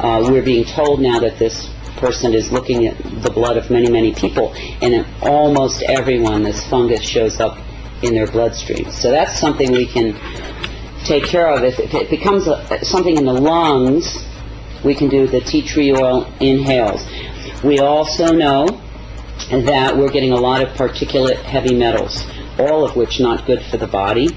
We're being told now that this person is looking at the blood of many, many people, and in almost everyone this fungus shows up in their bloodstream. So that's something we can take care of. If it becomes something in the lungs, we can do the tea tree oil inhales. We also know that we're getting a lot of particulate heavy metals, all of which not good for the body.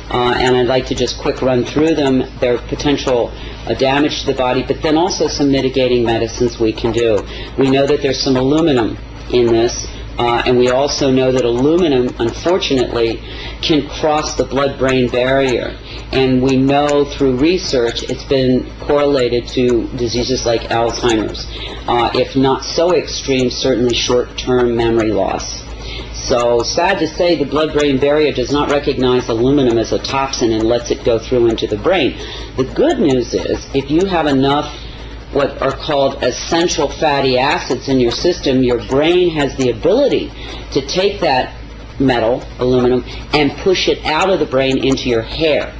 And I'd like to just quick run through them, their potential damage to the body, but then also some mitigating medicines we can do. We know that there's some aluminum in this, and we also know that aluminum, unfortunately, can cross the blood-brain barrier. And we know through research it's been correlated to diseases like Alzheimer's. If not so extreme, certainly short-term memory loss. So, sad to say, the blood-brain barrier does not recognize aluminum as a toxin and lets it go through into the brain. The good news is, if you have enough what are called essential fatty acids in your system, your brain has the ability to take that metal, aluminum, and push it out of the brain into your hair.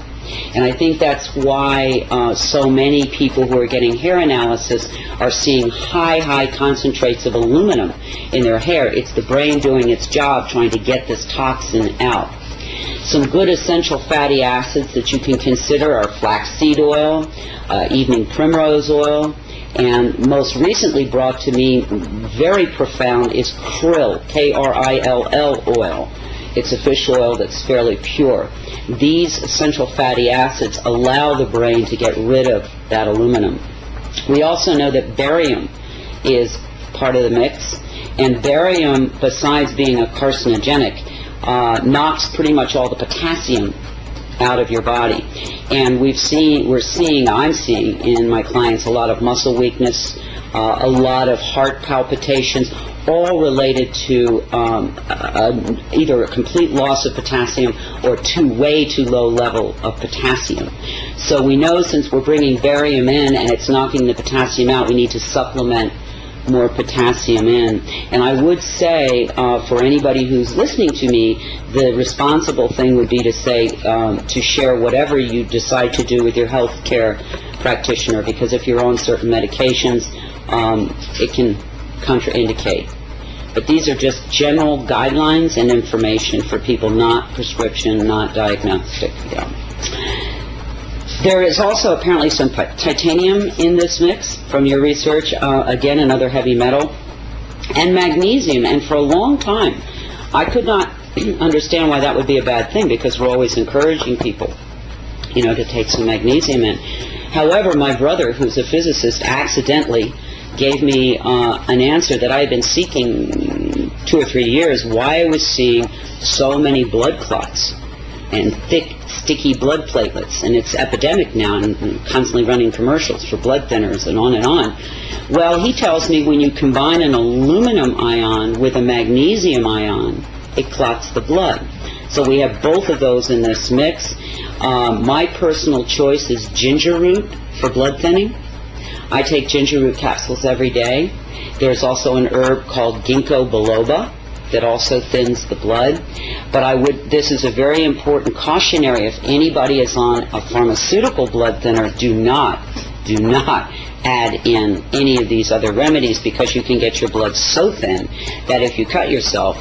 And I think that's why so many people who are getting hair analysis are seeing high concentrates of aluminum in their hair. It's the brain doing its job trying to get this toxin out. Some good essential fatty acids that you can consider are flaxseed oil, evening primrose oil, and most recently brought to me, very profound, is krill, K-R-I-L-L oil. It's a fish oil that's fairly pure. These essential fatty acids allow the brain to get rid of that aluminum. We also know that barium is part of the mix, and barium, besides being a carcinogenic, knocks pretty much all the potassium out of your body. And I'm seeing in my clients a lot of muscle weakness, a lot of heart palpitations, all related to either a complete loss of potassium or way too low level of potassium. So we know, since we're bringing barium in and it's knocking the potassium out, we need to supplement more potassium in. And I would say, for anybody who's listening to me, the responsible thing would be to say, to share whatever you decide to do with your health care practitioner, because if you're on certain medications, it can contraindicate. But these are just general guidelines and information for people, not prescription, not diagnostic. Yeah. There is also apparently some titanium in this mix from your research, again another heavy metal, and magnesium. And for a long time I could not understand why that would be a bad thing, because we're always encouraging people, to take some magnesium in. However, my brother, who's a physicist, accidentally gave me an answer that I had been seeking 2 or 3 years, why I was seeing so many blood clots and thick, sticky blood platelets. And it's epidemic now, and constantly running commercials for blood thinners and on and on. Well, he tells me when you combine an aluminum ion with a magnesium ion, it clots the blood. So we have both of those in this mix. My personal choice is ginger root for blood thinning. I take ginger root capsules every day. There's also an herb called ginkgo biloba that also thins the blood. But this is a very important cautionary. If anybody is on a pharmaceutical blood thinner, do not add in any of these other remedies, because you can get your blood so thin that if you cut yourself,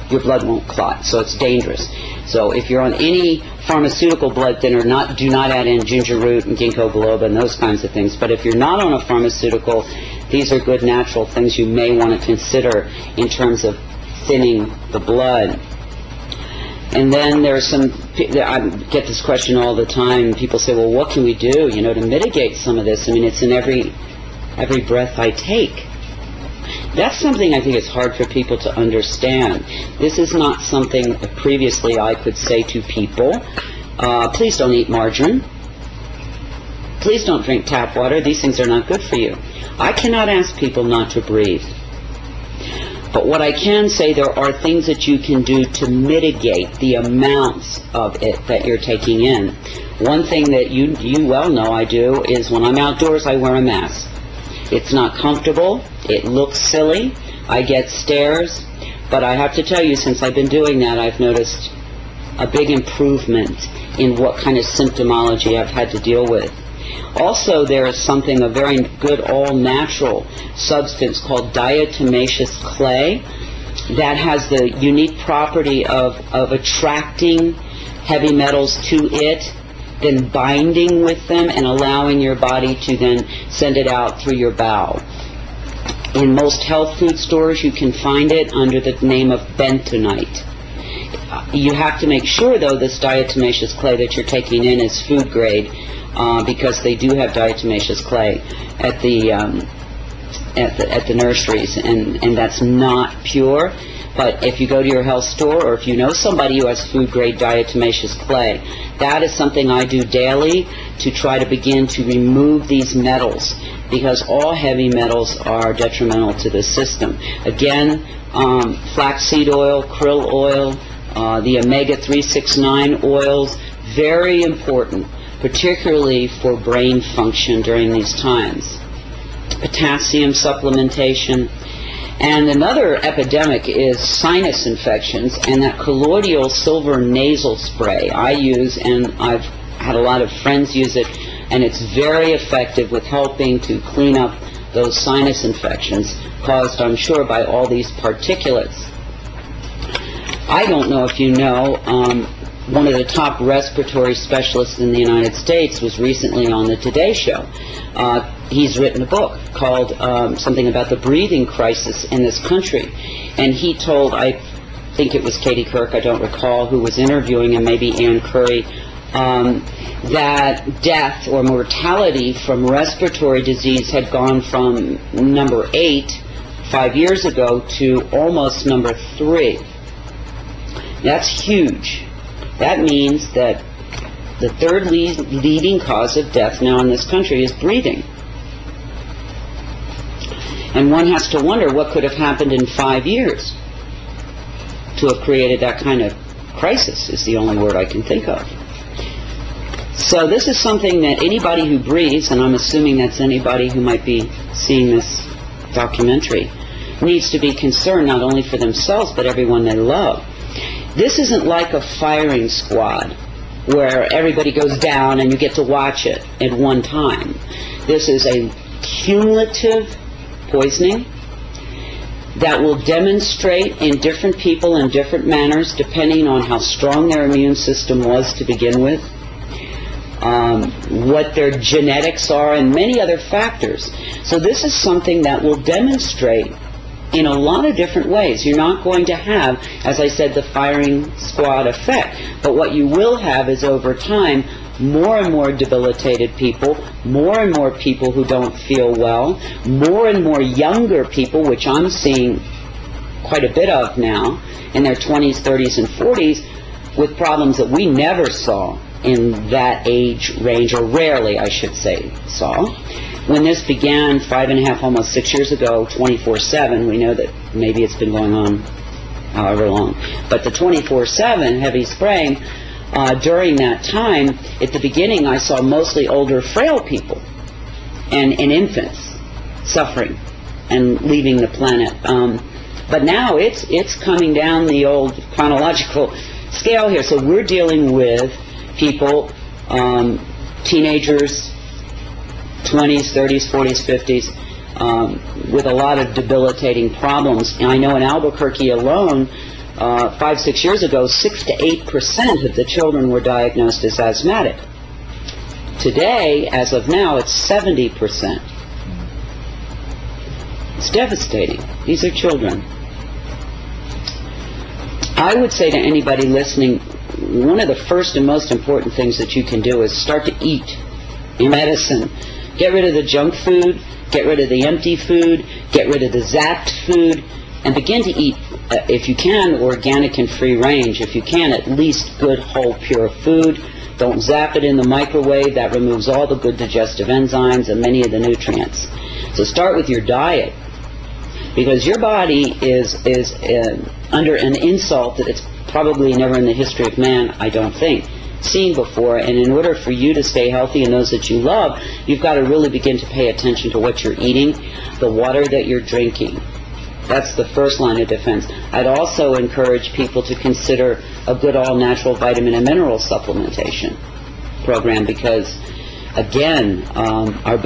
your blood won't clot. So it's dangerous. So if you're on any pharmaceutical blood thinner, do not add in ginger root and ginkgo biloba and those kinds of things. But if you're not on a pharmaceutical, these are good natural things you may want to consider in terms of thinning the blood. And then there are I get this question all the time. People say, well, what can we do, to mitigate some of this? I mean, it's in every breath I take. That's something I think is hard for people to understand. This is not something that previously I could say to people. Please don't eat margarine. Please don't drink tap water. These things are not good for you. I cannot ask people not to breathe. But what I can say, there are things that you can do to mitigate the amounts of it that you're taking in. One thing that you well know I do is when I'm outdoors, I wear a mask. It's not comfortable. It looks silly. I get stares. But I have to tell you, since I've been doing that, I've noticed a big improvement in what kind of symptomology I've had to deal with. Also, there is something, a very good all-natural substance called diatomaceous clay that has the unique property of attracting heavy metals to it, then binding with them and allowing your body to then send it out through your bowel. In most health food stores, you can find it under the name of bentonite. You have to make sure, though, this diatomaceous clay that you're taking in is food grade, because they do have diatomaceous clay at the nurseries, and that's not pure. But if you go to your health store, or if you know somebody who has food grade diatomaceous clay, that is something I do daily to try to begin to remove these metals, because all heavy metals are detrimental to the system. Again, flaxseed oil, krill oil, the omega-369 oils, very important, particularly for brain function during these times. Potassium supplementation. And another epidemic is sinus infections, and that colloidal silver nasal spray I use, and I've had a lot of friends use it, and it's very effective with helping to clean up those sinus infections caused, I'm sure, by all these particulates. I don't know if you know, one of the top respiratory specialists in the United States was recently on the Today Show. He's written a book called something about the breathing crisis in this country. And he told, I think it was Katie Kirk, I don't recall, who was interviewing him, maybe Ann Curry, that death or mortality from respiratory disease had gone from number 8 5 years ago to almost number 3. That's huge. That means that the third leading cause of death now in this country is breathing. And one has to wonder what could have happened in 5 years to have created that kind of crisis, is the only word I can think of. So this is something that anybody who breathes, and I'm assuming that's anybody who might be seeing this documentary, needs to be concerned not only for themselves but everyone they love. This isn't like a firing squad where everybody goes down and you get to watch it at one time. This is a cumulative poisoning that will demonstrate in different people in different manners depending on how strong their immune system was to begin with, what their genetics are, and many other factors. So this is something that will demonstrate in a lot of different ways. You're not going to have, as I said, the firing squad effect, but what you will have is over time more and more debilitated people, more and more people who don't feel well, more and more younger people, which I'm seeing quite a bit of now, in their 20s, 30s, and 40s, with problems that we never saw in that age range, or rarely, I should say, saw. When this began 5.5, almost 6 years ago, 24/7, we know that maybe it's been going on however long, but the 24/7 heavy spraying, during that time, at the beginning I saw mostly older, frail people and infants suffering and leaving the planet. But now it's coming down the old chronological scale here. So we're dealing with people, teenagers, 20s, 30s, 40s, 50s, with a lot of debilitating problems. And I know in Albuquerque alone, 5-6 years ago, 6 to 8% of the children were diagnosed as asthmatic. Today, as of now, it's 70%. It's devastating. These are children. I would say to anybody listening, one of the first and most important things that you can do is start to eat your medicine. Get rid of the junk food, get rid of the empty food, get rid of the zapped food, and begin to eat, if you can, organic and free range. If you can, at least good, whole, pure food. Don't zap it in the microwave. That removes all the good digestive enzymes and many of the nutrients. So start with your diet, because your body is under an insult that it's probably never in the history of man, I don't think, seen before. And in order for you to stay healthy and those that you love, you've got to really begin to pay attention to what you're eating, the water that you're drinking. That's the first line of defense. I'd also encourage people to consider a good all-natural vitamin and mineral supplementation program, because again, our